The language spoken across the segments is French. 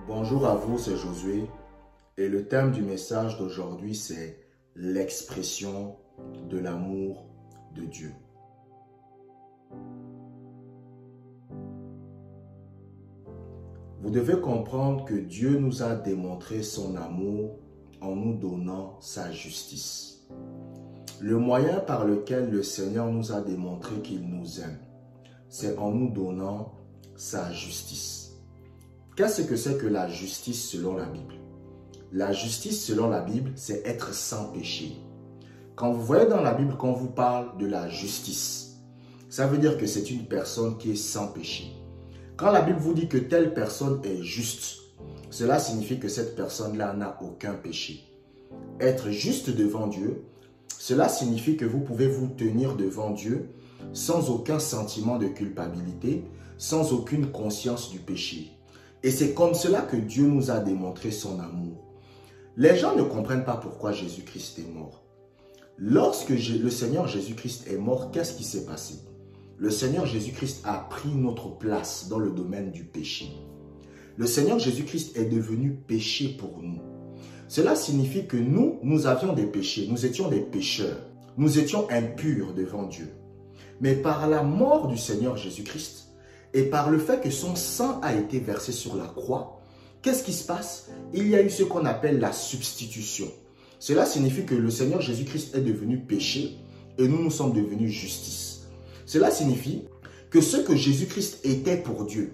Bonjour à vous, c'est Josué et le thème du message d'aujourd'hui c'est l'expression de l'amour de Dieu. Vous devez comprendre que Dieu nous a démontré son amour en nous donnant sa justice. Le moyen par lequel le Seigneur nous a démontré qu'il nous aime, c'est en nous donnant sa justice. Qu'est-ce que c'est que la justice selon la Bible? La justice selon la Bible, c'est être sans péché. Quand vous voyez dans la Bible qu'on vous parle de la justice, ça veut dire que c'est une personne qui est sans péché. Quand la Bible vous dit que telle personne est juste, cela signifie que cette personne-là n'a aucun péché. Être juste devant Dieu, cela signifie que vous pouvez vous tenir devant Dieu sans aucun sentiment de culpabilité, sans aucune conscience du péché. Et c'est comme cela que Dieu nous a démontré son amour. Les gens ne comprennent pas pourquoi Jésus-Christ est mort. Lorsque le Seigneur Jésus-Christ est mort, qu'est-ce qui s'est passé? Le Seigneur Jésus-Christ a pris notre place dans le domaine du péché. Le Seigneur Jésus-Christ est devenu péché pour nous. Cela signifie que nous avions des péchés, nous étions des pécheurs, nous étions impurs devant Dieu. Mais par la mort du Seigneur Jésus-Christ, et par le fait que son sang a été versé sur la croix, qu'est-ce qui se passe? Il y a eu ce qu'on appelle la substitution. Cela signifie que le Seigneur Jésus-Christ est devenu péché et nous sommes devenus justice. Cela signifie que ce que Jésus-Christ était pour Dieu,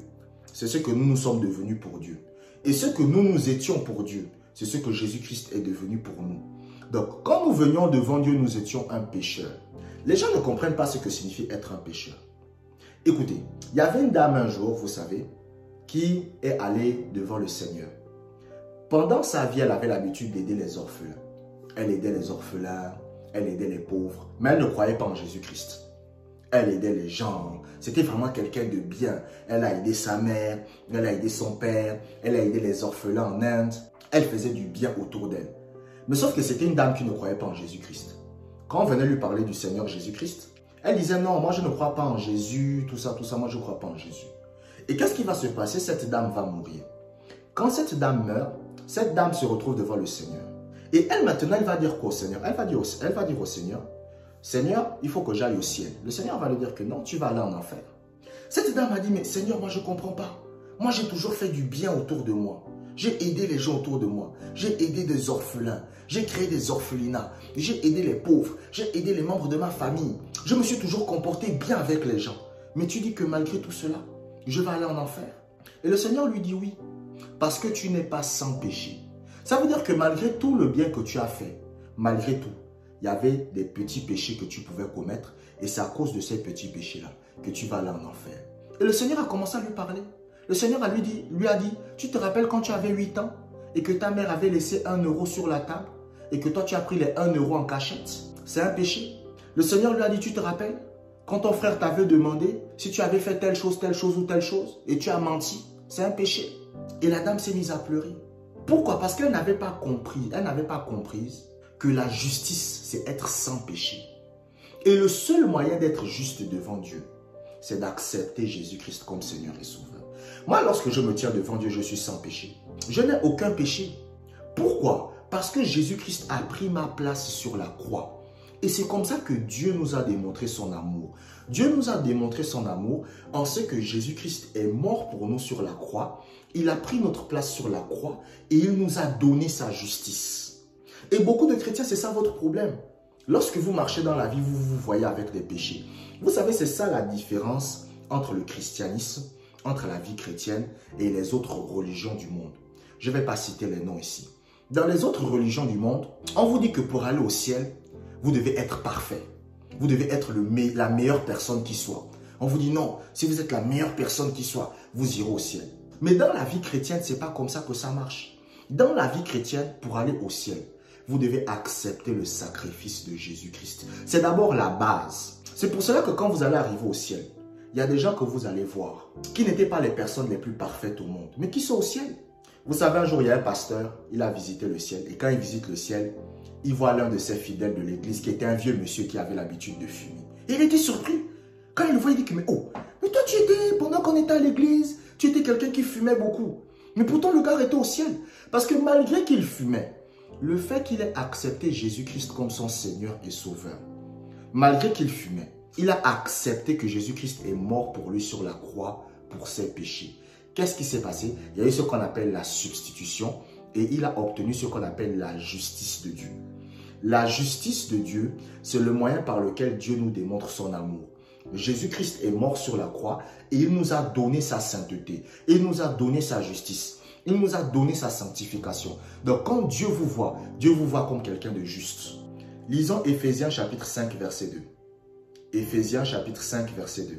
c'est ce que nous sommes devenus pour Dieu. Et ce que nous étions pour Dieu, c'est ce que Jésus-Christ est devenu pour nous. Donc, quand nous venions devant Dieu, nous étions un pécheur. Les gens ne comprennent pas ce que signifie être un pécheur. Écoutez, il y avait une dame un jour, vous savez, qui est allée devant le Seigneur. Pendant sa vie, elle avait l'habitude d'aider les orphelins. Elle aidait les orphelins, elle aidait les pauvres, mais elle ne croyait pas en Jésus-Christ. Elle aidait les gens, c'était vraiment quelqu'un de bien. Elle a aidé sa mère, elle a aidé son père, elle a aidé les orphelins en Inde. Elle faisait du bien autour d'elle. Mais sauf que c'était une dame qui ne croyait pas en Jésus-Christ. Quand on venait lui parler du Seigneur Jésus-Christ, elle disait non, moi je ne crois pas en Jésus, tout ça, moi je ne crois pas en Jésus. Et qu'est-ce qui va se passer? Cette dame va mourir. Quand cette dame meurt, cette dame se retrouve devant le Seigneur. Et elle maintenant, elle va dire quoi au Seigneur? Elle va dire au Seigneur, Seigneur, il faut que j'aille au ciel. Le Seigneur va lui dire que non, tu vas aller en enfer. Cette dame a dit, mais Seigneur, moi je ne comprends pas. Moi j'ai toujours fait du bien autour de moi. J'ai aidé les gens autour de moi. J'ai aidé des orphelins. J'ai créé des orphelinats. J'ai aidé les pauvres. J'ai aidé les membres de ma famille. Je me suis toujours comporté bien avec les gens. Mais tu dis que malgré tout cela, je vais aller en enfer. Et le Seigneur lui dit oui. Parce que tu n'es pas sans péché. Ça veut dire que malgré tout le bien que tu as fait, malgré tout, il y avait des petits péchés que tu pouvais commettre. Et c'est à cause de ces petits péchés-là que tu vas aller en enfer. Et le Seigneur a commencé à lui parler. Le Seigneur lui a dit, tu te rappelles quand tu avais 8 ans et que ta mère avait laissé 1 euro sur la table et que toi tu as pris les 1 euro en cachette? C'est un péché. Le Seigneur lui a dit, tu te rappelles quand ton frère t'avait demandé si tu avais fait telle chose ou telle chose et tu as menti? C'est un péché. Et la dame s'est mise à pleurer. Pourquoi? Parce qu'elle n'avait pas compris, comprise que la justice, c'est être sans péché. Et le seul moyen d'être juste devant Dieu, c'est d'accepter Jésus-Christ comme Seigneur et Sauveur. Moi, lorsque je me tiens devant Dieu, je suis sans péché. Je n'ai aucun péché. Pourquoi? Parce que Jésus-Christ a pris ma place sur la croix. Et c'est comme ça que Dieu nous a démontré son amour. Dieu nous a démontré son amour en ce que Jésus-Christ est mort pour nous sur la croix. Il a pris notre place sur la croix et il nous a donné sa justice. Et beaucoup de chrétiens, c'est ça votre problème. Lorsque vous marchez dans la vie, vous vous voyez avec des péchés. Vous savez, c'est ça la différence entre le christianisme, entre la vie chrétienne et les autres religions du monde. Je ne vais pas citer les noms ici. Dans les autres religions du monde, on vous dit que pour aller au ciel, vous devez être parfait. Vous devez être la meilleure personne qui soit. On vous dit non, si vous êtes la meilleure personne qui soit, vous irez au ciel. Mais dans la vie chrétienne, ce n'est pas comme ça que ça marche. Dans la vie chrétienne, pour aller au ciel, vous devez accepter le sacrifice de Jésus-Christ. C'est d'abord la base. C'est pour cela que quand vous allez arriver au ciel, il y a des gens que vous allez voir qui n'étaient pas les personnes les plus parfaites au monde, mais qui sont au ciel. Vous savez, un jour, il y a un pasteur, il a visité le ciel. Et quand il visite le ciel, il voit l'un de ses fidèles de l'église qui était un vieux monsieur qui avait l'habitude de fumer. Et il était surpris. Quand il le voit, il dit que, mais toi tu étais, pendant qu'on était à l'église, tu étais quelqu'un qui fumait beaucoup. Mais pourtant, le gars était au ciel. Parce que malgré qu'il fumait, le fait qu'il ait accepté Jésus-Christ comme son Seigneur et Sauveur, malgré qu'il fumait, il a accepté que Jésus-Christ est mort pour lui sur la croix pour ses péchés. Qu'est-ce qui s'est passé? Il y a eu ce qu'on appelle la substitution et il a obtenu ce qu'on appelle la justice de Dieu. La justice de Dieu, c'est le moyen par lequel Dieu nous démontre son amour. Jésus-Christ est mort sur la croix et il nous a donné sa sainteté. Il nous a donné sa justice. Il nous a donné sa sanctification. Donc quand Dieu vous voit comme quelqu'un de juste. Lisons Éphésiens chapitre 5 verset 2. Éphésiens chapitre 5 verset 2.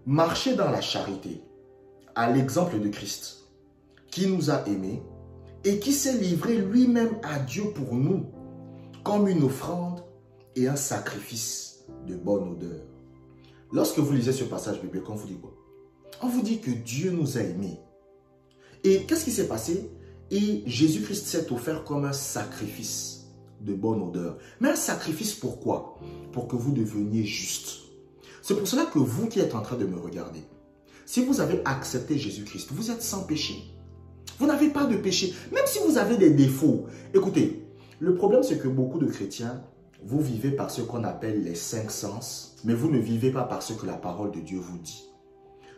Marchez dans la charité, à l'exemple de Christ, qui nous a aimés et qui s'est livré lui-même à Dieu pour nous, comme une offrande et un sacrifice de bonne odeur. Lorsque vous lisez ce passage biblique, on vous dit quoi? On vous dit que Dieu nous a aimés. Et qu'est-ce qui s'est passé? Et Jésus-Christ s'est offert comme un sacrifice de bonne odeur. Mais un sacrifice pourquoi? Pour que vous deveniez juste. C'est pour cela que vous qui êtes en train de me regarder, si vous avez accepté Jésus-Christ, vous êtes sans péché. Vous n'avez pas de péché. Même si vous avez des défauts. Écoutez, le problème c'est que beaucoup de chrétiens, vous vivez par ce qu'on appelle les 5 sens, mais vous ne vivez pas par ce que la parole de Dieu vous dit.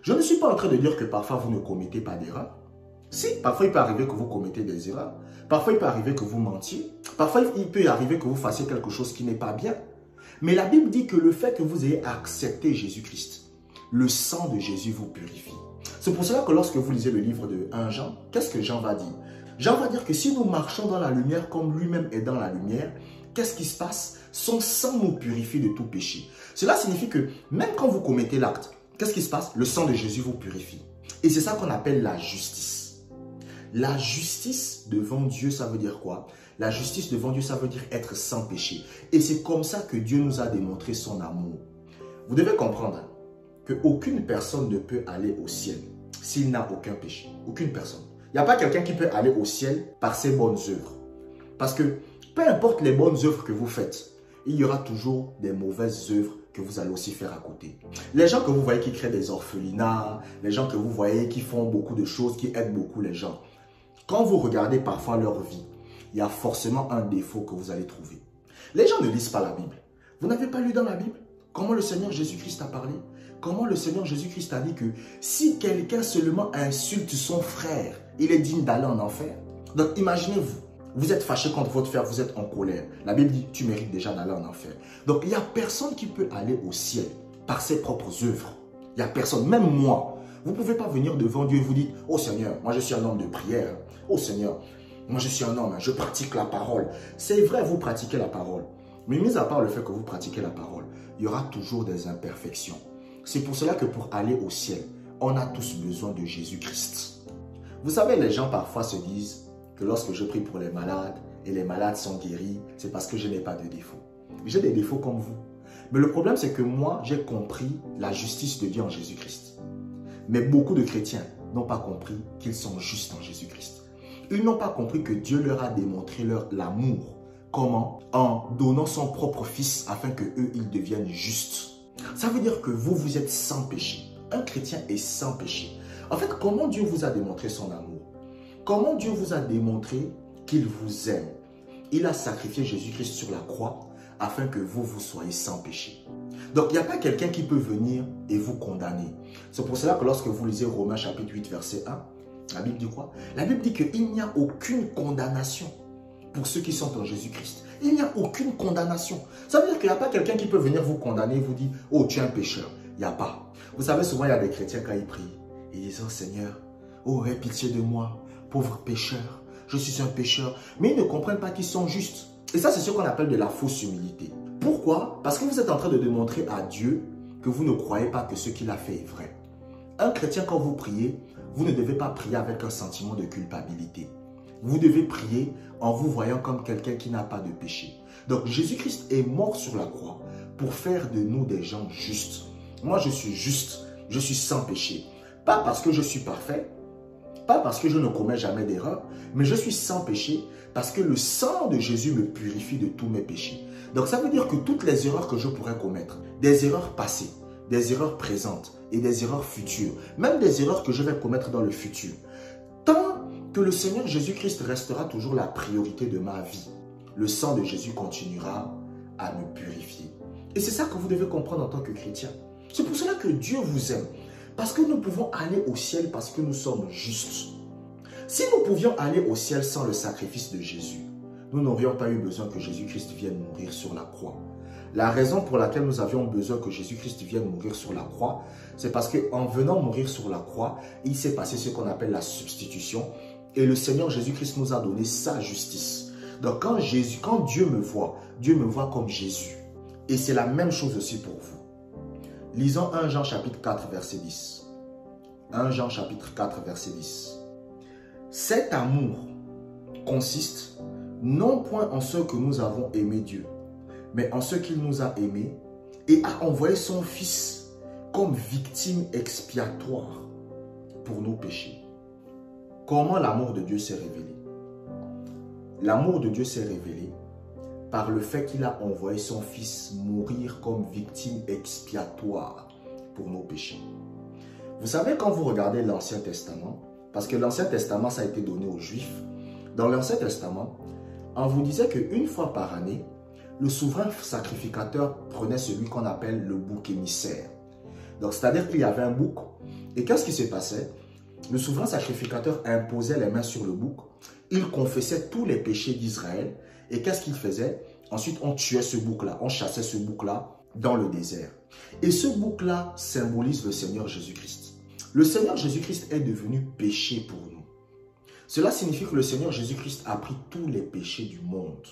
Je ne suis pas en train de dire que parfois vous ne commettez pas d'erreurs. Si, parfois il peut arriver que vous commettez des erreurs. Parfois il peut arriver que vous mentiez. Parfois il peut arriver que vous fassiez quelque chose qui n'est pas bien. Mais la Bible dit que le fait que vous ayez accepté Jésus-Christ, le sang de Jésus vous purifie. C'est pour cela que lorsque vous lisez le livre de 1 Jean, qu'est-ce que Jean va dire? Jean va dire que si nous marchons dans la lumière comme lui-même est dans la lumière, qu'est-ce qui se passe? Son sang nous purifie de tout péché. Cela signifie que même quand vous commettez l'acte, qu'est-ce qui se passe? Le sang de Jésus vous purifie. Et c'est ça qu'on appelle la justice. La justice devant Dieu, ça veut dire quoi? La justice devant Dieu, ça veut dire être sans péché. Et c'est comme ça que Dieu nous a démontré son amour. Vous devez comprendre qu'aucune personne ne peut aller au ciel s'il n'a aucun péché. Aucune personne. Il n'y a pas quelqu'un qui peut aller au ciel par ses bonnes œuvres. Parce que peu importe les bonnes œuvres que vous faites, il y aura toujours des mauvaises œuvres que vous allez aussi faire à côté. Les gens que vous voyez qui créent des orphelinats, les gens que vous voyez qui font beaucoup de choses, qui aident beaucoup les gens, quand vous regardez parfois leur vie, il y a forcément un défaut que vous allez trouver. Les gens ne lisent pas la Bible. Vous n'avez pas lu dans la Bible comment le Seigneur Jésus-Christ a parlé? Comment le Seigneur Jésus-Christ a dit que si quelqu'un seulement insulte son frère, il est digne d'aller en enfer. Donc imaginez-vous, vous êtes fâché contre votre frère, vous êtes en colère. La Bible dit, tu mérites déjà d'aller en enfer. Donc il n'y a personne qui peut aller au ciel par ses propres œuvres. Il n'y a personne, même moi. Vous ne pouvez pas venir devant Dieu et vous dire, oh Seigneur, moi je suis un homme de prière. Oh Seigneur, moi je suis un homme, je pratique la parole. C'est vrai, vous pratiquez la parole. Mais mis à part le fait que vous pratiquez la parole, il y aura toujours des imperfections. C'est pour cela que pour aller au ciel, on a tous besoin de Jésus-Christ. Vous savez, les gens parfois se disent que lorsque je prie pour les malades et les malades sont guéris, c'est parce que je n'ai pas de défauts. J'ai des défauts comme vous. Mais le problème, c'est que moi, j'ai compris la justice de Dieu en Jésus-Christ. Mais beaucoup de chrétiens n'ont pas compris qu'ils sont justes en Jésus-Christ. Ils n'ont pas compris que Dieu leur a démontré l'amour. Comment? En donnant son propre fils afin que eux ils deviennent justes. Ça veut dire que vous, vous êtes sans péché. Un chrétien est sans péché. En fait, comment Dieu vous a démontré son amour? Comment Dieu vous a démontré qu'il vous aime? Il a sacrifié Jésus-Christ sur la croix afin que vous, vous soyez sans péché. Donc, il n'y a pas quelqu'un qui peut venir et vous condamner. C'est pour cela que lorsque vous lisez Romains chapitre 8, verset 1, la Bible dit quoi? La Bible dit qu'il n'y a aucune condamnation pour ceux qui sont en Jésus-Christ. Il n'y a aucune condamnation. Ça veut dire qu'il n'y a pas quelqu'un qui peut venir vous condamner et vous dire, oh, tu es un pécheur. Il n'y a pas. Vous savez, souvent, il y a des chrétiens quand ils prient. Ils disent, oh Seigneur, oh, aie pitié de moi, pauvre pécheur. Je suis un pécheur. Mais ils ne comprennent pas qu'ils sont justes. Et ça, c'est ce qu'on appelle de la fausse humilité. Pourquoi? Parce que vous êtes en train de démontrer à Dieu que vous ne croyez pas que ce qu'il a fait est vrai. Un chrétien, quand vous priez, vous ne devez pas prier avec un sentiment de culpabilité. Vous devez prier en vous voyant comme quelqu'un qui n'a pas de péché. Donc Jésus-Christ est mort sur la croix pour faire de nous des gens justes. Moi, je suis juste, je suis sans péché. Pas parce que je suis parfait, pas parce que je ne commets jamais d'erreur, mais je suis sans péché parce que le sang de Jésus me purifie de tous mes péchés. Donc ça veut dire que toutes les erreurs que je pourrais commettre, des erreurs passées, des erreurs présentes et des erreurs futures, même des erreurs que je vais commettre dans le futur, tant que le Seigneur Jésus-Christ restera toujours la priorité de ma vie, le sang de Jésus continuera à me purifier. Et c'est ça que vous devez comprendre en tant que chrétien. C'est pour cela que Dieu vous aime. Parce que nous pouvons aller au ciel parce que nous sommes justes. Si nous pouvions aller au ciel sans le sacrifice de Jésus, nous n'aurions pas eu besoin que Jésus-Christ vienne mourir sur la croix. La raison pour laquelle nous avions besoin que Jésus-Christ vienne mourir sur la croix, c'est parce qu'en venant mourir sur la croix, il s'est passé ce qu'on appelle la substitution. Et le Seigneur Jésus-Christ nous a donné sa justice. Donc quand Dieu me voit comme Jésus. Et c'est la même chose aussi pour vous. Lisons 1 Jean chapitre 4 verset 10. 1 Jean chapitre 4 verset 10. Cet amour consiste non point en ce que nous avons aimé Dieu, mais en ce qu'il nous a aimés et a envoyé son Fils comme victime expiatoire pour nos péchés. Comment l'amour de Dieu s'est révélé? L'amour de Dieu s'est révélé par le fait qu'il a envoyé son Fils mourir comme victime expiatoire pour nos péchés. Vous savez, quand vous regardez l'Ancien Testament, parce que l'Ancien Testament, ça a été donné aux Juifs, dans l'Ancien Testament, on vous disait qu'une fois par année, le souverain sacrificateur prenait celui qu'on appelle le bouc émissaire. Donc, c'est-à-dire qu'il y avait un bouc, et qu'est-ce qui se passait? Le souverain sacrificateur imposait les mains sur le bouc, il confessait tous les péchés d'Israël, et qu'est-ce qu'il faisait? Ensuite, on tuait ce bouc-là, on chassait ce bouc-là dans le désert. Et ce bouc-là symbolise le Seigneur Jésus-Christ. Le Seigneur Jésus-Christ est devenu péché pour nous. Cela signifie que le Seigneur Jésus-Christ a pris tous les péchés du monde.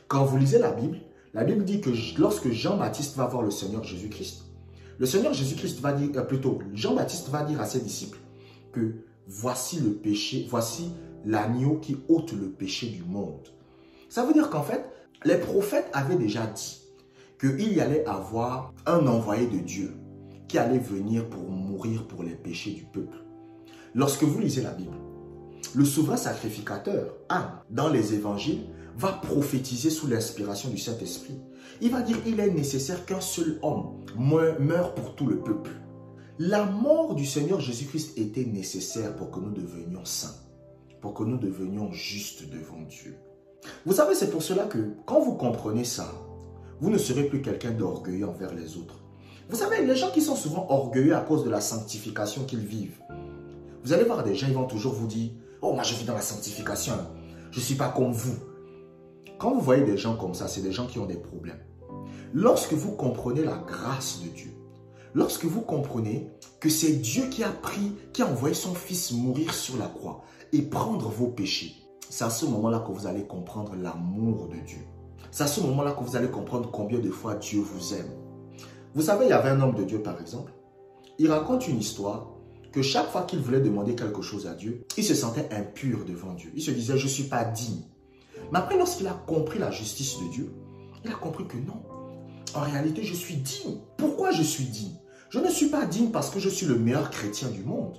Quand vous lisez la Bible dit que lorsque Jean-Baptiste va voir le Seigneur Jésus-Christ, le Seigneur Jésus-Christ va dire, Jean-Baptiste va dire à ses disciples que voici le péché, voici l'agneau qui ôte le péché du monde. Ça veut dire qu'en fait, les prophètes avaient déjà dit qu'il y allait avoir un envoyé de Dieu qui allait venir pour mourir pour les péchés du peuple. Lorsque vous lisez la Bible, le souverain sacrificateur, dans les évangiles, va prophétiser sous l'inspiration du Saint-Esprit. Il va dire qu'il est nécessaire qu'un seul homme meure pour tout le peuple. La mort du Seigneur Jésus-Christ était nécessaire pour que nous devenions saints, pour que nous devenions justes devant Dieu. Vous savez, c'est pour cela que quand vous comprenez ça, vous ne serez plus quelqu'un d'orgueilleux envers les autres. Vous savez, les gens qui sont souvent orgueilleux à cause de la sanctification qu'ils vivent, vous allez voir des gens, ils vont toujours vous dire « Oh, moi je vis dans la sanctification, je ne suis pas comme vous. » Quand vous voyez des gens comme ça, c'est des gens qui ont des problèmes. Lorsque vous comprenez la grâce de Dieu, lorsque vous comprenez que c'est Dieu qui a envoyé son Fils mourir sur la croix et prendre vos péchés, c'est à ce moment-là que vous allez comprendre l'amour de Dieu. C'est à ce moment-là que vous allez comprendre combien de fois Dieu vous aime. Vous savez, il y avait un homme de Dieu par exemple, il raconte une histoire que chaque fois qu'il voulait demander quelque chose à Dieu, il se sentait impur devant Dieu. Il se disait, je ne suis pas digne. Mais après, lorsqu'il a compris la justice de Dieu, il a compris que non. En réalité, je suis digne. Pourquoi je suis digne? Je ne suis pas digne parce que je suis le meilleur chrétien du monde.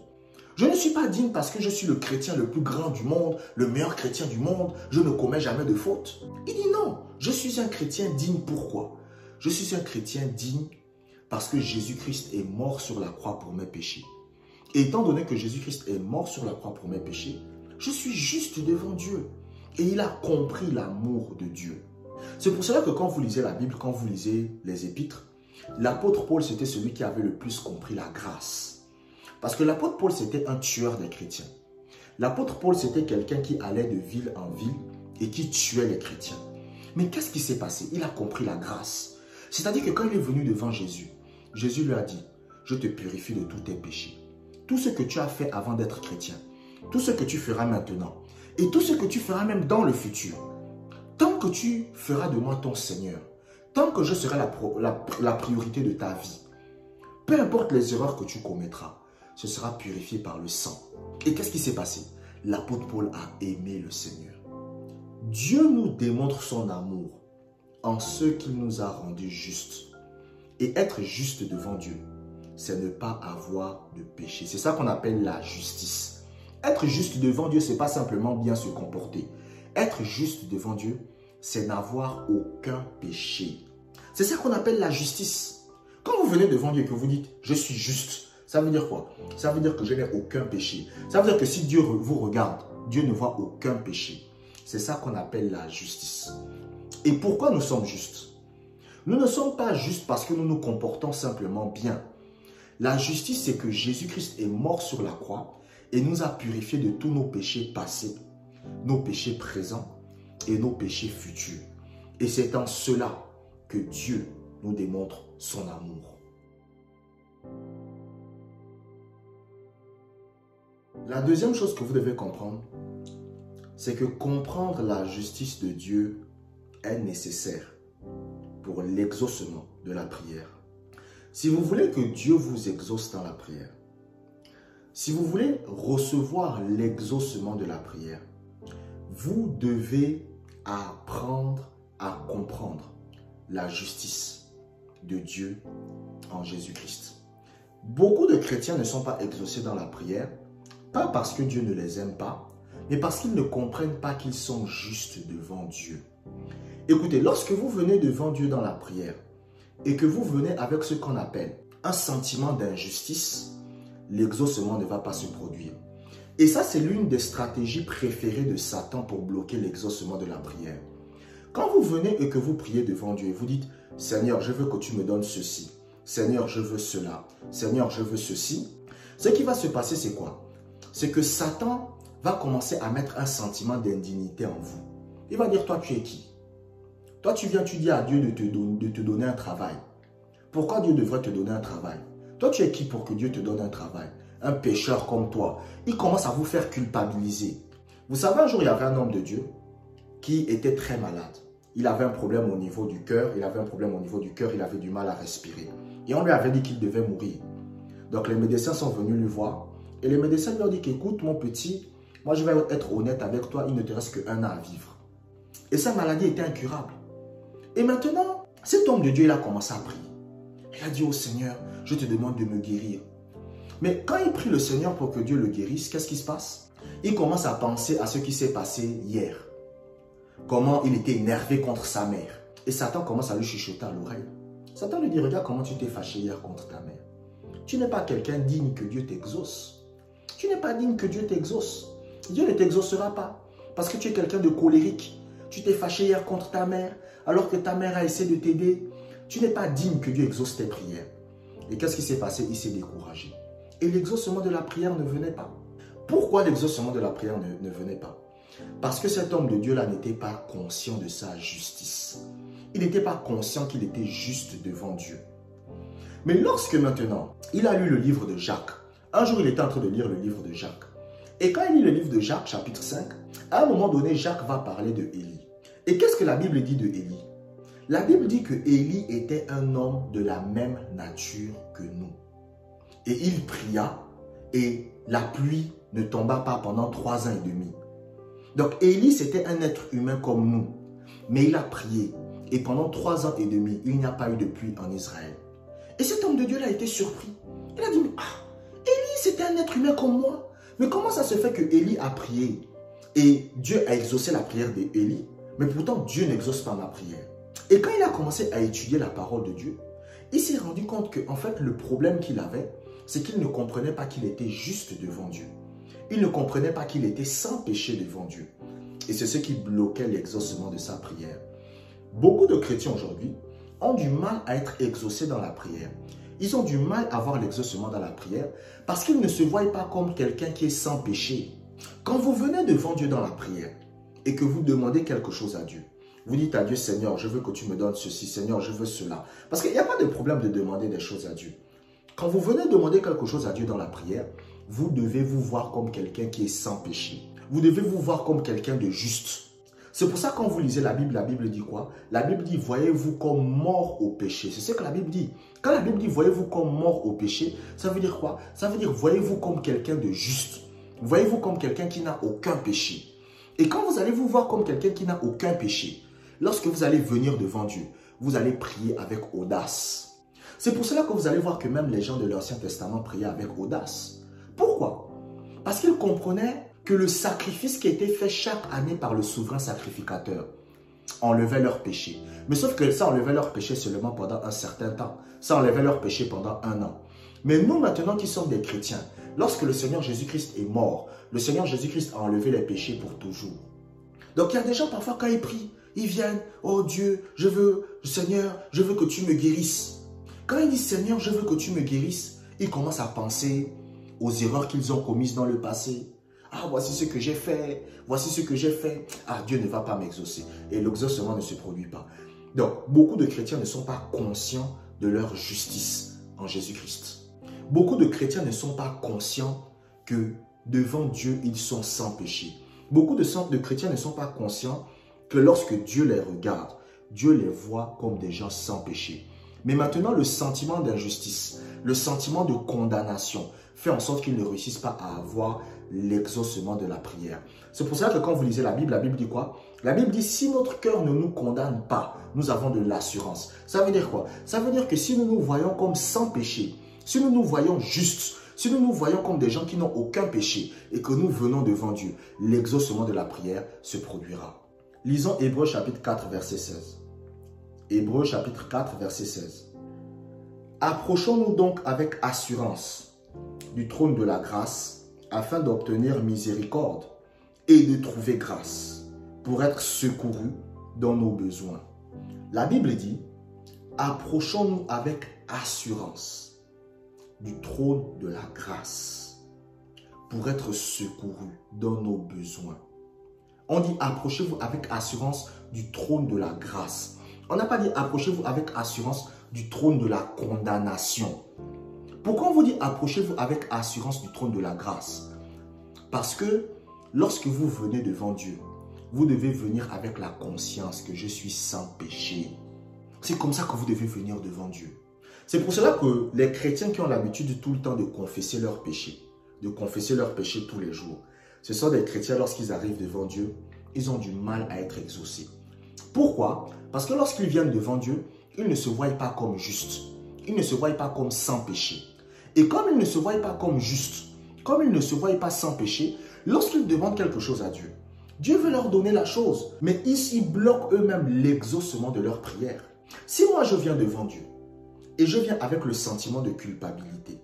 Je ne suis pas digne parce que je suis le chrétien le plus grand du monde, le meilleur chrétien du monde, je ne commets jamais de faute. Il dit non, je suis un chrétien digne. Pourquoi? Je suis un chrétien digne parce que Jésus-Christ est mort sur la croix pour mes péchés. Et étant donné que Jésus-Christ est mort sur la croix pour mes péchés, je suis juste devant Dieu. Et il a compris l'amour de Dieu. C'est pour cela que quand vous lisez la Bible, quand vous lisez les épîtres, l'apôtre Paul, c'était celui qui avait le plus compris la grâce. Parce que l'apôtre Paul, c'était un tueur des chrétiens. L'apôtre Paul, c'était quelqu'un qui allait de ville en ville et qui tuait les chrétiens. Mais qu'est-ce qui s'est passé? Il a compris la grâce. C'est-à-dire que quand il est venu devant Jésus, Jésus lui a dit, je te purifie de tous tes péchés. Tout ce que tu as fait avant d'être chrétien, tout ce que tu feras maintenant, et tout ce que tu feras même dans le futur, tant que tu feras de moi ton Seigneur, tant que je serai la priorité de ta vie, peu importe les erreurs que tu commettras, ce sera purifié par le sang. Et qu'est-ce qui s'est passé? L'apôtre Paul a aimé le Seigneur. Dieu nous démontre son amour en ce qu'il nous a rendus justes. Et être juste devant Dieu, c'est ne pas avoir de péché. C'est ça qu'on appelle la justice. Être juste devant Dieu, ce n'est pas simplement bien se comporter. Être juste devant Dieu, c'est n'avoir aucun péché. C'est ça qu'on appelle la justice. Quand vous venez devant Dieu et que vous dites « je suis juste », ça veut dire quoi? Ça veut dire que je n'ai aucun péché. Ça veut dire que si Dieu vous regarde, Dieu ne voit aucun péché. C'est ça qu'on appelle la justice. Et pourquoi nous sommes justes? Nous ne sommes pas justes parce que nous nous comportons simplement bien. La justice, c'est que Jésus-Christ est mort sur la croix et nous a purifiés de tous nos péchés passés, nos péchés présents et nos péchés futurs. Et c'est en cela que Dieu nous démontre son amour. La deuxième chose que vous devez comprendre, c'est que comprendre la justice de Dieu est nécessaire pour l'exaucement de la prière. Si vous voulez que Dieu vous exauce dans la prière, si vous voulez recevoir l'exaucement de la prière, vous devez apprendre à comprendre la justice de Dieu en Jésus-Christ. Beaucoup de chrétiens ne sont pas exaucés dans la prière, pas parce que Dieu ne les aime pas, mais parce qu'ils ne comprennent pas qu'ils sont justes devant Dieu. Écoutez, lorsque vous venez devant Dieu dans la prière et que vous venez avec ce qu'on appelle un sentiment d'injustice, l'exaucement ne va pas se produire. Et ça, c'est l'une des stratégies préférées de Satan pour bloquer l'exaucement de la prière. Quand vous venez et que vous priez devant Dieu et vous dites « Seigneur, je veux que tu me donnes ceci. Seigneur, je veux cela. Seigneur, je veux ceci. » Ce qui va se passer, c'est quoi? C'est que Satan va commencer à mettre un sentiment d'indignité en vous. Il va dire « Toi, tu es qui? Toi, tu viens, tu dis à Dieu de te donner un travail. Pourquoi Dieu devrait te donner un travail? Toi, tu es qui pour que Dieu te donne un travail? Un pécheur comme toi. » Il commence à vous faire culpabiliser. Vous savez, un jour, il y avait un homme de Dieu qui était très malade. Il avait un problème au niveau du cœur, il avait du mal à respirer. Et on lui avait dit qu'il devait mourir. Donc les médecins sont venus lui voir et les médecins lui ont dit qu'écoute mon petit, moi je vais être honnête avec toi, il ne te reste qu'un an à vivre. Et sa maladie était incurable. Et maintenant, cet homme de Dieu, il a commencé à prier. Il a dit au Seigneur, je te demande de me guérir. Mais quand il prie le Seigneur pour que Dieu le guérisse, qu'est-ce qui se passe? Il commence à penser à ce qui s'est passé hier. Comment il était énervé contre sa mère. Et Satan commence à lui chuchoter à l'oreille. Satan lui dit, regarde comment tu t'es fâché hier contre ta mère. Tu n'es pas quelqu'un digne que Dieu t'exauce. Tu n'es pas digne que Dieu t'exauce. Dieu ne t'exaucera pas. Parce que tu es quelqu'un de colérique. Tu t'es fâché hier contre ta mère, alors que ta mère a essayé de t'aider. Tu n'es pas digne que Dieu exauce tes prières. Et qu'est-ce qui s'est passé? Il s'est découragé. Et l'exaucement de la prière ne venait pas. Pourquoi l'exaucement de la prière ne venait pas? Parce que cet homme de Dieu-là n'était pas conscient de sa justice. Il n'était pas conscient qu'il était juste devant Dieu. Mais lorsque maintenant, il a lu le livre de Jacques, un jour il était en train de lire le livre de Jacques. Et quand il lit le livre de Jacques, chapitre 5, à un moment donné, Jacques va parler de Élie. Et qu'est-ce que la Bible dit de Élie? La Bible dit que Élie était un homme de la même nature que nous. Et il pria et la pluie ne tomba pas pendant 3 ans et demi. Donc Élie, c'était un être humain comme nous. Mais il a prié. Et pendant 3 ans et demi, il n'y a pas eu de pluie en Israël. Et cet homme de Dieu-là a été surpris. Il a dit, mais Élie, c'était un être humain comme moi. Mais comment ça se fait que Élie a prié et Dieu a exaucé la prière d'Élie, mais pourtant Dieu n'exauce pas ma prière? Et quand il a commencé à étudier la parole de Dieu, il s'est rendu compte que en fait, le problème qu'il avait, c'est qu'il ne comprenait pas qu'il était juste devant Dieu. Il ne comprenait pas qu'il était sans péché devant Dieu. Et c'est ce qui bloquait l'exaucement de sa prière. Beaucoup de chrétiens aujourd'hui ont du mal à être exaucés dans la prière. Ils ont du mal à avoir l'exaucement dans la prière parce qu'ils ne se voient pas comme quelqu'un qui est sans péché. Quand vous venez devant Dieu dans la prière et que vous demandez quelque chose à Dieu, vous dites à Dieu, Seigneur, je veux que tu me donnes ceci, Seigneur, je veux cela. Parce qu'il n'y a pas de problème de demander des choses à Dieu. Quand vous venez demander quelque chose à Dieu dans la prière, vous devez vous voir comme quelqu'un qui est sans péché. Vous devez vous voir comme quelqu'un de juste. C'est pour ça que quand vous lisez la Bible dit quoi? La Bible dit, voyez-vous comme mort au péché. C'est ce que la Bible dit. Quand la Bible dit, voyez-vous comme mort au péché, ça veut dire quoi? Ça veut dire, voyez-vous comme quelqu'un de juste. Voyez-vous comme quelqu'un qui n'a aucun péché. Et quand vous allez vous voir comme quelqu'un qui n'a aucun péché, lorsque vous allez venir devant Dieu, vous allez prier avec audace. C'est pour cela que vous allez voir que même les gens de l'Ancien Testament priaient avec audace. Pourquoi? Parce qu'ils comprenaient que le sacrifice qui était fait chaque année par le souverain sacrificateur enlevait leur péché. Mais sauf que ça enlevait leur péché seulement pendant un certain temps. Ça enlevait leur péché pendant 1 an. Mais nous maintenant qui sommes des chrétiens, lorsque le Seigneur Jésus-Christ est mort, Le Seigneur Jésus-Christ a enlevé les péchés pour toujours. Donc il y a des gens parfois quand ils prient, ils viennent, oh Dieu, Seigneur, je veux que tu me guérisses. Quand ils disent Seigneur, je veux que tu me guérisses, ils commencent à penser aux erreurs qu'ils ont commises dans le passé. Ah, voici ce que j'ai fait, voici ce que j'ai fait. Ah, Dieu ne va pas m'exaucer. Et l'exaucement ne se produit pas. Donc, beaucoup de chrétiens ne sont pas conscients de leur justice en Jésus-Christ. Beaucoup de chrétiens ne sont pas conscients que devant Dieu, ils sont sans péché. Beaucoup de chrétiens ne sont pas conscients que lorsque Dieu les regarde, Dieu les voit comme des gens sans péché. Mais maintenant, le sentiment d'injustice, le sentiment de condamnation fait en sorte qu'ils ne réussissent pas à avoir l'exaucement de la prière. C'est pour ça que quand vous lisez la Bible dit quoi? La Bible dit, si notre cœur ne nous condamne pas, nous avons de l'assurance. Ça veut dire quoi? Ça veut dire que si nous nous voyons comme sans péché, si nous nous voyons justes, si nous nous voyons comme des gens qui n'ont aucun péché et que nous venons devant Dieu, l'exaucement de la prière se produira. Lisons Hébreux chapitre 4, verset 16. Hébreux chapitre 4, verset 16. Approchons-nous donc avec assurance du trône de la grâce afin d'obtenir miséricorde et de trouver grâce pour être secourus dans nos besoins. La Bible dit, approchons-nous avec assurance du trône de la grâce pour être secourus dans nos besoins. On dit approchez-vous avec assurance du trône de la grâce. On n'a pas dit approchez-vous avec assurance du trône de la condamnation. Pourquoi on vous dit approchez-vous avec assurance du trône de la grâce? Parce que lorsque vous venez devant Dieu, vous devez venir avec la conscience que je suis sans péché. C'est comme ça que vous devez venir devant Dieu. C'est pour cela que les chrétiens qui ont l'habitude tout le temps de confesser leurs péchés, tous les jours, ce sont des chrétiens lorsqu'ils arrivent devant Dieu, ils ont du mal à être exaucés. Pourquoi? Parce que lorsqu'ils viennent devant Dieu, ils ne se voient pas comme justes. Ils ne se voient pas comme sans péché. Et comme ils ne se voient pas comme justes, comme ils ne se voient pas sans péché, lorsqu'ils demandent quelque chose à Dieu, Dieu veut leur donner la chose, mais ils bloquent eux-mêmes l'exaucement de leur prière. Si moi je viens devant Dieu, et je viens avec le sentiment de culpabilité,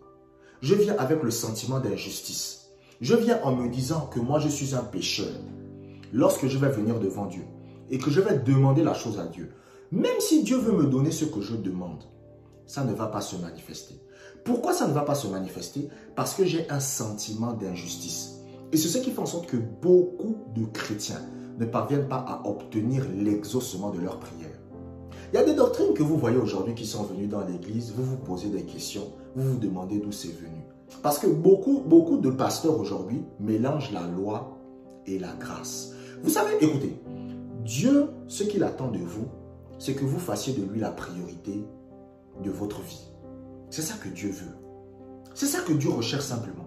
je viens avec le sentiment d'injustice, je viens en me disant que moi je suis un pécheur, lorsque je vais venir devant Dieu, et que je vais demander la chose à Dieu, même si Dieu veut me donner ce que je demande, ça ne va pas se manifester. Pourquoi ça ne va pas se manifester? Parce que j'ai un sentiment d'injustice. Et c'est ce qui fait en sorte que beaucoup de chrétiens ne parviennent pas à obtenir l'exaucement de leur prière. Il y a des doctrines que vous voyez aujourd'hui qui sont venues dans l'église, vous vous posez des questions, vous vous demandez d'où c'est venu. Parce que beaucoup de pasteurs aujourd'hui mélangent la loi et la grâce. Vous savez, écoutez, Dieu, ce qu'il attend de vous, c'est que vous fassiez de lui la priorité de votre vie. C'est ça que Dieu veut. C'est ça que Dieu recherche simplement.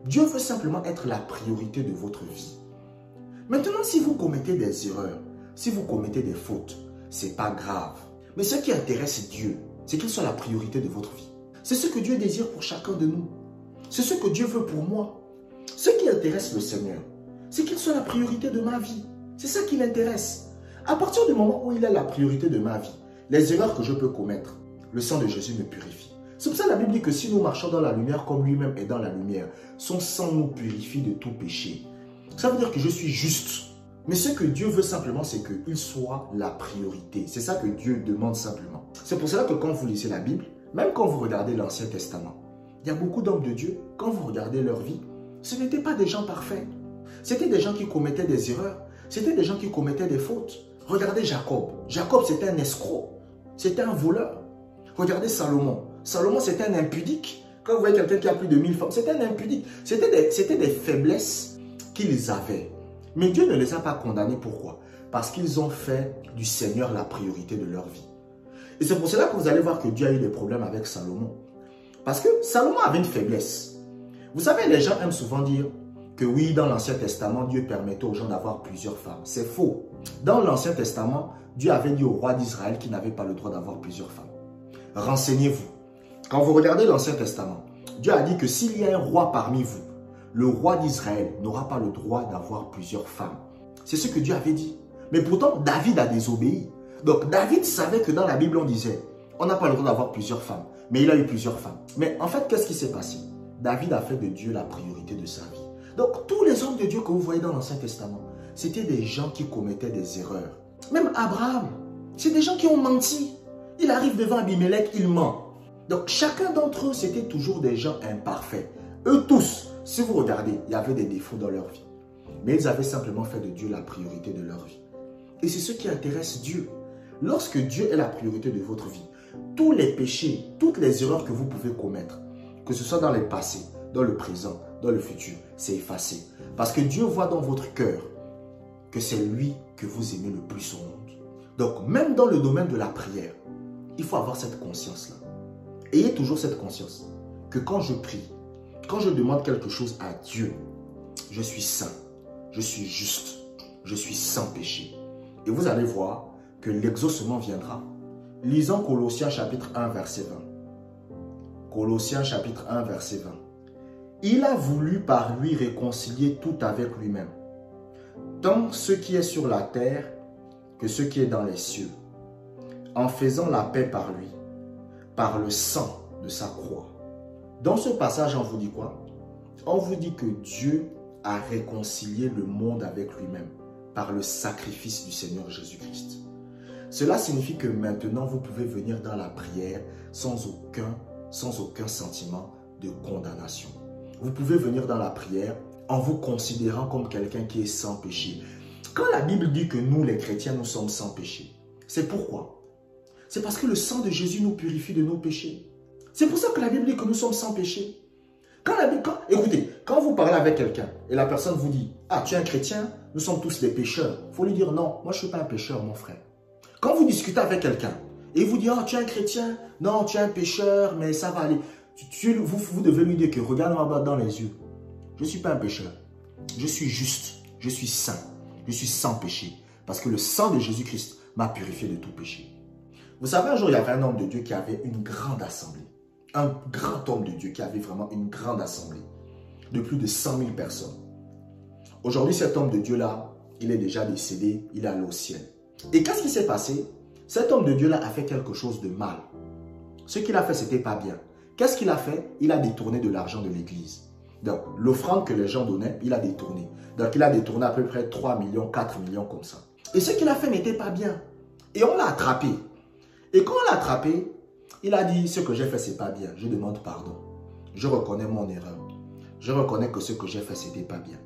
Dieu veut simplement être la priorité de votre vie. Maintenant, si vous commettez des erreurs, si vous commettez des fautes, c'est pas grave. Mais ce qui intéresse Dieu, c'est qu'il soit la priorité de votre vie. C'est ce que Dieu désire pour chacun de nous. C'est ce que Dieu veut pour moi. Ce qui intéresse le Seigneur, c'est qu'il soit la priorité de ma vie. C'est ça qui l'intéresse. À partir du moment où il est la priorité de ma vie, les erreurs que je peux commettre, le sang de Jésus me purifie. C'est pour ça que la Bible dit que si nous marchons dans la lumière comme lui-même est dans la lumière, son sang nous purifie de tout péché. Ça veut dire que je suis juste. Mais ce que Dieu veut simplement, c'est qu'il soit la priorité. C'est ça que Dieu demande simplement. C'est pour cela que quand vous lisez la Bible, même quand vous regardez l'Ancien Testament, il y a beaucoup d'hommes de Dieu, quand vous regardez leur vie, ce n'étaient pas des gens parfaits. C'était des gens qui commettaient des erreurs. C'était des gens qui commettaient des fautes. Regardez Jacob. Jacob, c'était un escroc. C'était un voleur. Regardez Salomon. Salomon, c'était un impudique. Quand vous voyez quelqu'un qui a plus de 1000 femmes, c'était un impudique. C'était des faiblesses qu'ils avaient. Mais Dieu ne les a pas condamnés. Pourquoi? Parce qu'ils ont fait du Seigneur la priorité de leur vie. Et c'est pour cela que vous allez voir que Dieu a eu des problèmes avec Salomon. Parce que Salomon avait une faiblesse. Vous savez, les gens aiment souvent dire que oui, dans l'Ancien Testament, Dieu permettait aux gens d'avoir plusieurs femmes. C'est faux. Dans l'Ancien Testament, Dieu avait dit au roi d'Israël qu'il n'avait pas le droit d'avoir plusieurs femmes. Renseignez-vous. Quand vous regardez l'Ancien Testament, Dieu a dit que s'il y a un roi parmi vous, le roi d'Israël n'aura pas le droit d'avoir plusieurs femmes. C'est ce que Dieu avait dit. Mais pourtant, David a désobéi. Donc, David savait que dans la Bible, on disait, on n'a pas le droit d'avoir plusieurs femmes. Mais il a eu plusieurs femmes. Mais en fait, qu'est-ce qui s'est passé? David a fait de Dieu la priorité de sa vie. Donc, tous les hommes de Dieu que vous voyez dans l'Ancien Testament, c'était des gens qui commettaient des erreurs. Même Abraham, c'est des gens qui ont menti. Il arrive devant Abimelech, il ment. Donc, chacun d'entre eux, c'était toujours des gens imparfaits. Eux tous, si vous regardez, il y avait des défauts dans leur vie. Mais ils avaient simplement fait de Dieu la priorité de leur vie. Et c'est ce qui intéresse Dieu. Lorsque Dieu est la priorité de votre vie, tous les péchés, toutes les erreurs que vous pouvez commettre, que ce soit dans le passé, dans le présent, dans le futur, c'est effacé. Parce que Dieu voit dans votre cœur que c'est lui que vous aimez le plus au monde. Donc, même dans le domaine de la prière, il faut avoir cette conscience-là. Ayez toujours cette conscience que quand je prie, quand je demande quelque chose à Dieu, je suis saint, je suis juste, je suis sans péché. Et vous allez voir que l'exaucement viendra. Lisons Colossiens chapitre 1, verset 20. Colossiens chapitre 1, verset 20. Il a voulu par lui réconcilier tout avec lui-même, tant ce qui est sur la terre que ce qui est dans les cieux, en faisant la paix par lui, par le sang de sa croix. Dans ce passage, on vous dit quoi? On vous dit que Dieu a réconcilié le monde avec lui-même par le sacrifice du Seigneur Jésus-Christ. Cela signifie que maintenant, vous pouvez venir dans la prière sans aucun sentiment de condamnation. Vous pouvez venir dans la prière en vous considérant comme quelqu'un qui est sans péché. Quand la Bible dit que nous, les chrétiens, nous sommes sans péché, c'est pourquoi? C'est parce que le sang de Jésus nous purifie de nos péchés. C'est pour ça que la Bible dit que nous sommes sans péché. Écoutez, quand vous parlez avec quelqu'un et la personne vous dit « Ah, tu es un chrétien, nous sommes tous des pécheurs », il faut lui dire « Non, moi je ne suis pas un pécheur, mon frère ». Quand vous discutez avec quelqu'un et il vous dit « Oh, tu es un chrétien, non, tu es un pécheur, mais ça va aller », vous devez lui dire que « Regarde-moi dans les yeux, je ne suis pas un pécheur, je suis juste, je suis saint, je suis sans péché, parce que le sang de Jésus-Christ m'a purifié de tout péché. » Vous savez, un jour, il y avait un homme de Dieu qui avait une grande assemblée. Un grand homme de Dieu qui avait vraiment une grande assemblée de plus de 100 000 personnes. Aujourd'hui, cet homme de Dieu-là, il est déjà décédé, il est allé au ciel. Et qu'est-ce qui s'est passé? Cet homme de Dieu-là a fait quelque chose de mal. Ce qu'il a fait, ce n'était pas bien. Qu'est-ce qu'il a fait? Il a détourné de l'argent de l'église. Donc, l'offrande que les gens donnaient, il a détourné. Donc, il a détourné à peu près 3 millions, 4 millions comme ça. Et ce qu'il a fait n'était pas bien. Et on l'a attrapé. Et quand on l'a attrapé, il a dit, ce que j'ai fait, ce n'est pas bien. Je demande pardon. Je reconnais mon erreur. Je reconnais que ce que j'ai fait, ce n'était pas bien.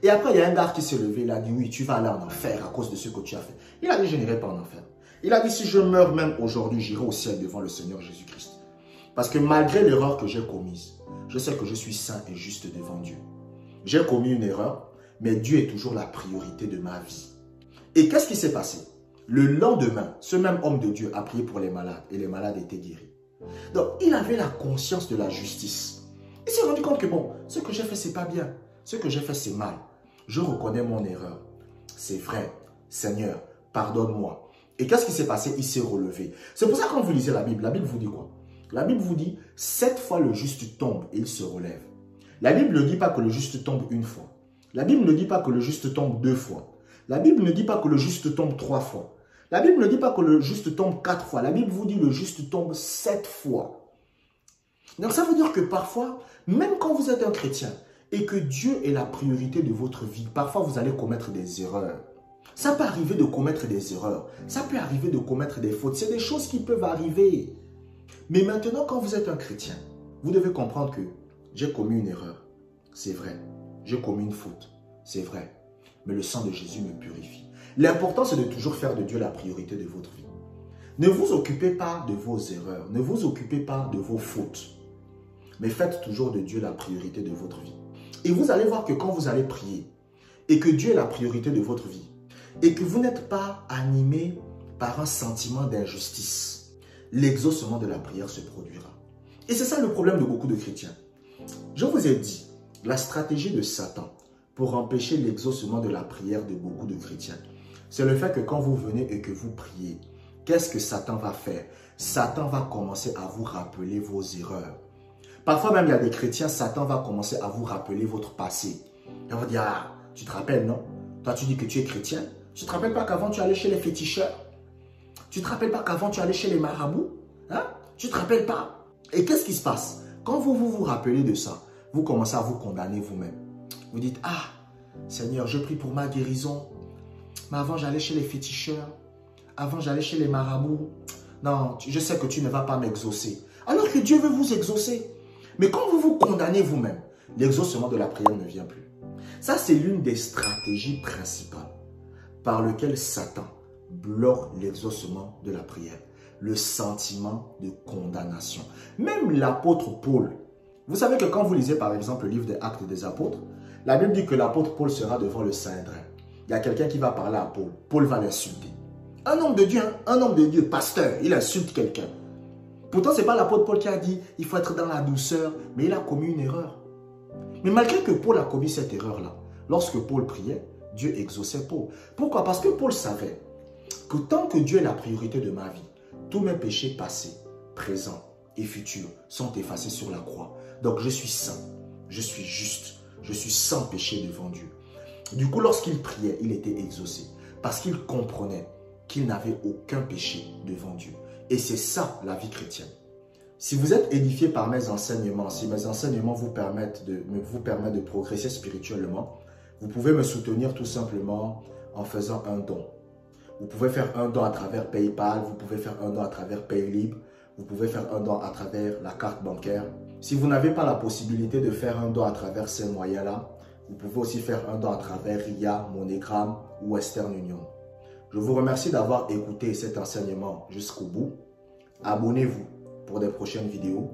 Et après, il y a un gars qui s'est levé. Il a dit, oui, tu vas aller en enfer à cause de ce que tu as fait. Il a dit, je n'irai pas en enfer. Il a dit, si je meurs même aujourd'hui, j'irai au ciel devant le Seigneur Jésus-Christ. Parce que malgré l'erreur que j'ai commise, je sais que je suis saint et juste devant Dieu. J'ai commis une erreur, mais Dieu est toujours la priorité de ma vie. Et qu'est-ce qui s'est passé? Le lendemain, ce même homme de Dieu a prié pour les malades et les malades étaient guéris. Donc, il avait la conscience de la justice. Il s'est rendu compte que bon, ce que j'ai fait, c'est pas bien. Ce que j'ai fait, c'est mal. Je reconnais mon erreur. C'est vrai. Seigneur, pardonne-moi. Et qu'est-ce qui s'est passé? Il s'est relevé. C'est pour ça que quand vous lisez la Bible vous dit quoi? La Bible vous dit, 7 fois le juste tombe et il se relève. La Bible ne dit pas que le juste tombe une fois. La Bible ne dit pas que le juste tombe 2 fois. La Bible ne dit pas que le juste tombe 3 fois. La Bible ne dit pas que le juste tombe 4 fois. La Bible vous dit que le juste tombe 7 fois. Donc ça veut dire que parfois, même quand vous êtes un chrétien et que Dieu est la priorité de votre vie, parfois vous allez commettre des erreurs. Ça peut arriver de commettre des erreurs. Ça peut arriver de commettre des fautes. C'est des choses qui peuvent arriver. Mais maintenant, quand vous êtes un chrétien, vous devez comprendre que j'ai commis une erreur. C'est vrai. J'ai commis une faute. C'est vrai. Mais le sang de Jésus me purifie. L'important, c'est de toujours faire de Dieu la priorité de votre vie. Ne vous occupez pas de vos erreurs. Ne vous occupez pas de vos fautes. Mais faites toujours de Dieu la priorité de votre vie. Et vous allez voir que quand vous allez prier, et que Dieu est la priorité de votre vie, et que vous n'êtes pas animé par un sentiment d'injustice, l'exaucement de la prière se produira. Et c'est ça le problème de beaucoup de chrétiens. Je vous ai dit, la stratégie de Satan pour empêcher l'exaucement de la prière de beaucoup de chrétiens, c'est le fait que quand vous venez et que vous priez, qu'est-ce que Satan va faire? Satan va commencer à vous rappeler vos erreurs. Parfois même, il y a des chrétiens, Satan va commencer à vous rappeler votre passé. Il va dire, ah, tu te rappelles, non? Toi, tu dis que tu es chrétien. Tu ne te rappelles pas qu'avant, tu allais chez les féticheurs? Tu ne te rappelles pas qu'avant, tu allais chez les marabouts? Hein? Tu ne te rappelles pas? Et qu'est-ce qui se passe? Quand vous vous rappelez de ça, vous commencez à vous condamner vous-même. Vous dites, ah, Seigneur, je prie pour ma guérison. Mais avant, j'allais chez les féticheurs. Avant, j'allais chez les marabouts. Non, je sais que tu ne vas pas m'exaucer. Alors que Dieu veut vous exaucer. Mais quand vous vous condamnez vous-même, l'exaucement de la prière ne vient plus. Ça, c'est l'une des stratégies principales par lesquelles Satan bloque l'exaucement de la prière. Le sentiment de condamnation. Même l'apôtre Paul, vous savez que quand vous lisez par exemple le livre des Actes des Apôtres, la Bible dit que l'apôtre Paul sera devant le Saint-Hédrin. Il y a quelqu'un qui va parler à Paul. Paul va l'insulter. Un homme de Dieu, hein? Un homme de Dieu, pasteur, il insulte quelqu'un. Pourtant, ce n'est pas l'apôtre Paul qui a dit il faut être dans la douceur, mais il a commis une erreur. Mais malgré que Paul a commis cette erreur-là, lorsque Paul priait, Dieu exauçait Paul. Pourquoi? Parce que Paul savait que tant que Dieu est la priorité de ma vie, tous mes péchés passés, présents et futurs sont effacés sur la croix. Donc je suis saint, je suis juste, je suis sans péché devant Dieu. Du coup, lorsqu'il priait, il était exaucé parce qu'il comprenait qu'il n'avait aucun péché devant Dieu. Et c'est ça la vie chrétienne. Si vous êtes édifié par mes enseignements, si mes enseignements vous permettent de progresser spirituellement, vous pouvez me soutenir tout simplement en faisant un don. Vous pouvez faire un don à travers PayPal, vous pouvez faire un don à travers PayLib, vous pouvez faire un don à travers la carte bancaire. Si vous n'avez pas la possibilité de faire un don à travers ces moyens-là, vous pouvez aussi faire un don à travers RIA, MoneyGram ou Western Union. Je vous remercie d'avoir écouté cet enseignement jusqu'au bout. Abonnez-vous pour des prochaines vidéos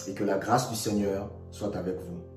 et que la grâce du Seigneur soit avec vous.